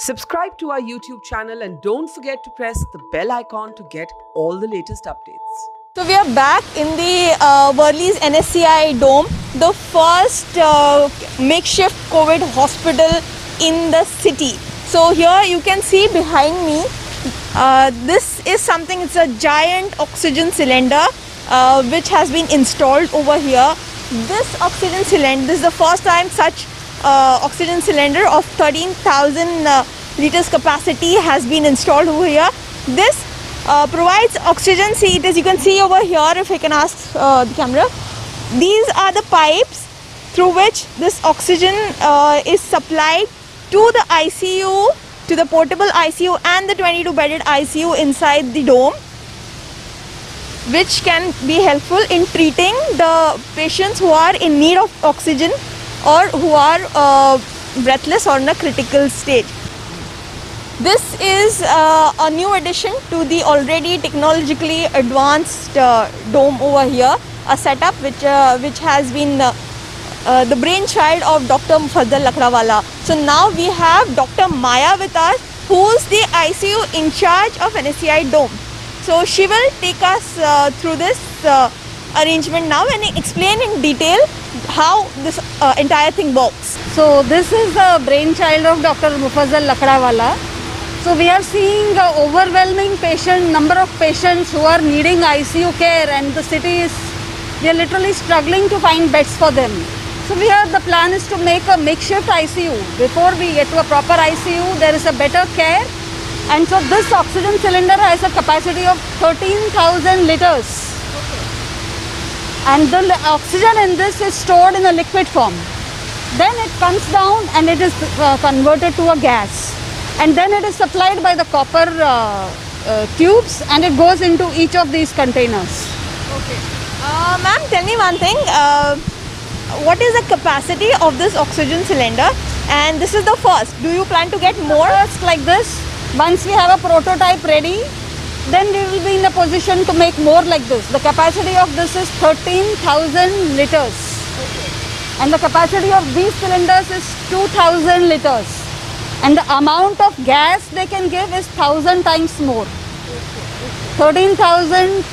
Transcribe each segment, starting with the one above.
Subscribe to our YouTube channel and don't forget to press the bell icon to get all the latest updates. So we are back in the Worli's NSCI dome, the first makeshift COVID hospital in the city. So here you can see behind me, this is something, it's a giant oxygen cylinder which has been installed over here. This oxygen cylinder, this is the first time such oxygen cylinder of 13,000 liters capacity has been installed over here. This provides oxygen. See, as you can see over here, if I can ask the camera, these are the pipes through which this oxygen is supplied to the ICU, to the portable ICU and the 22 bedded ICU inside the dome, which can be helpful in treating the patients who are in need of oxygen or who are breathless or in a critical stage. This is a new addition to the already technologically advanced dome over here, a setup which has been the brainchild of Dr. Lakh. So now we have Dr. Maya with us, who is the ICU in charge of NSCI dome. So she will take us through this arrangement now and explain in detail how this entire thing works. So this is the brainchild of Dr. Lakh. So we are seeing overwhelming number of patients who are needing ICU care, and the city is, we are literally struggling to find beds for them. So the plan is to make a makeshift ICU. Before we get to a proper ICU, there is a better care. And so this oxygen cylinder has a capacity of 13,000 liters. And the oxygen in this is stored in a liquid form. Then it comes down and it is converted to a gas. And then it is supplied by the copper tubes, and it goes into each of these containers. Okay. Ma'am, tell me one thing. What is the capacity of this oxygen cylinder? And this is the first. Do you plan to get more? First, like this. Once we have a prototype ready, then we will be in a position to make more like this. The capacity of this is 13,000 liters. Okay. And the capacity of these cylinders is 2,000 liters. And the amount of gas they can give is 1,000 times more. 13,000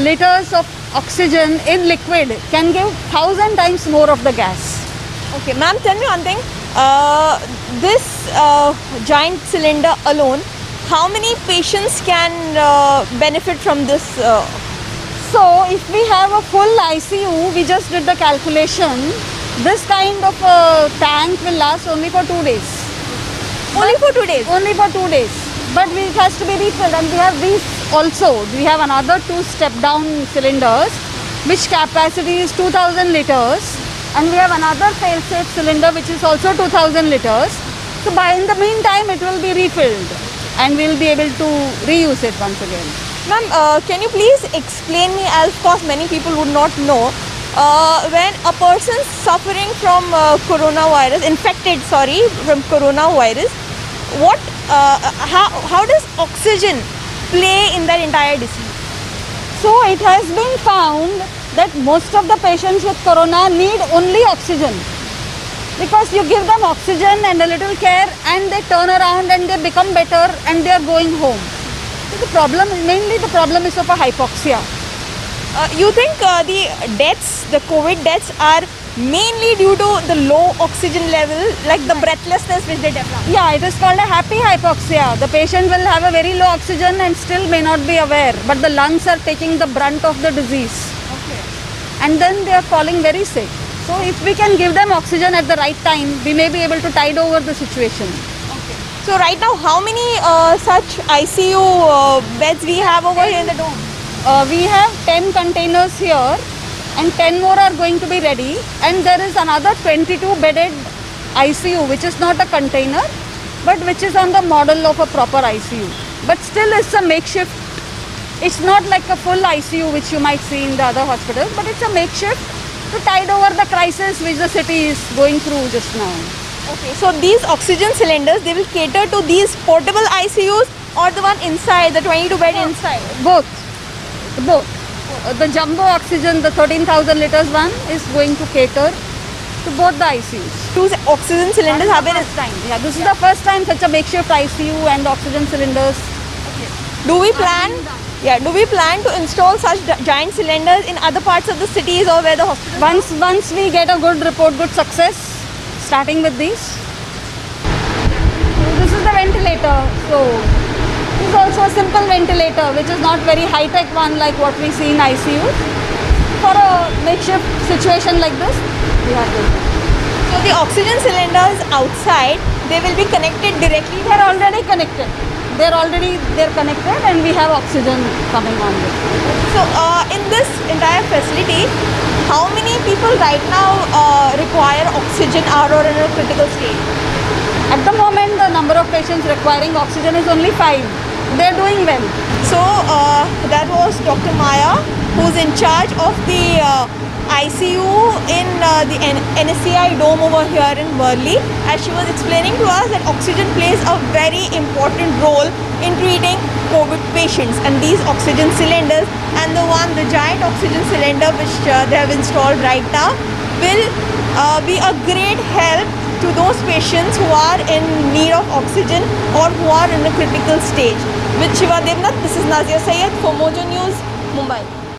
liters of oxygen in liquid can give 1,000 times more of the gas. Okay, ma'am, tell me one thing. This giant cylinder alone, how many patients can benefit from this? So if we have a full ICU, we just did the calculation, this kind of tank will last only for 2 days. Only for 2 days? Only for 2 days. But it has to be refilled, and we have these also. We have another 2 step-down cylinders, which capacity is 2,000 liters. And we have another fail-safe cylinder, which is also 2,000 liters. So in the meantime, it will be refilled, and we will be able to reuse it once again. Ma'am, can you please explain me, as of course many people would not know, when a person suffering from coronavirus, from coronavirus, how does oxygen play in that entire disease? So it has been found that most of the patients with corona need only oxygen, because you give them oxygen and a little care and they turn around and they become better and they are going home. So mainly the problem is of a hypoxia. You think the COVID deaths are mainly due to the low oxygen level, like the breathlessness which they develop? Yeah, it is called a happy hypoxia. The patient will have a very low oxygen and still may not be aware, but the lungs are taking the brunt of the disease. Okay. And then they are falling very sick. So if we can give them oxygen at the right time, we may be able to tide over the situation. Okay. So right now, how many such ICU beds we have over here in the dome? We have 10 containers here, and 10 more are going to be ready. And there is another 22 bedded ICU, which is not a container, but which is on the model of a proper ICU. But still it's a makeshift. It's not like a full ICU which you might see in the other hospitals, but it's a makeshift to tide over the crisis which the city is going through just now. Okay, so these oxygen cylinders, they will cater to these portable ICUs or the one inside, the 22 bed inside? Both. The jumbo oxygen, the 13,000 liters one, is going to cater to both the ICUs. Two oxygen cylinders have been. First time. Yeah, this is the first time such a makeshift ICU and oxygen cylinders. Do we plan? Yeah. Do we plan to install such giant cylinders in other parts of the cities or where the hospital? Once we get a good report, good success, starting with these. So this is the ventilator. So this is also a simple ventilator, which is not very high-tech one like what we see in ICU. For a makeshift situation like this, we have this. So the oxygen cylinders outside, they will be connected directly. They're already connected. They're connected, and we have oxygen coming on this. So in this entire facility, how many people right now require oxygen or are in a critical state? At the moment, the number of patients requiring oxygen is only 5. They're doing well. So that was Dr. Maya, who's in charge of the ICU in the NSCI dome over here in Worli, as she was explaining to us that oxygen plays a very important role in treating COVID patients, and these oxygen cylinders and the giant oxygen cylinder which they have installed right now will be a great help to those patients who are in need of oxygen or who are in a critical stage. With Shiva Devnath, this is Nazia Sayed for Mojo News, Mumbai.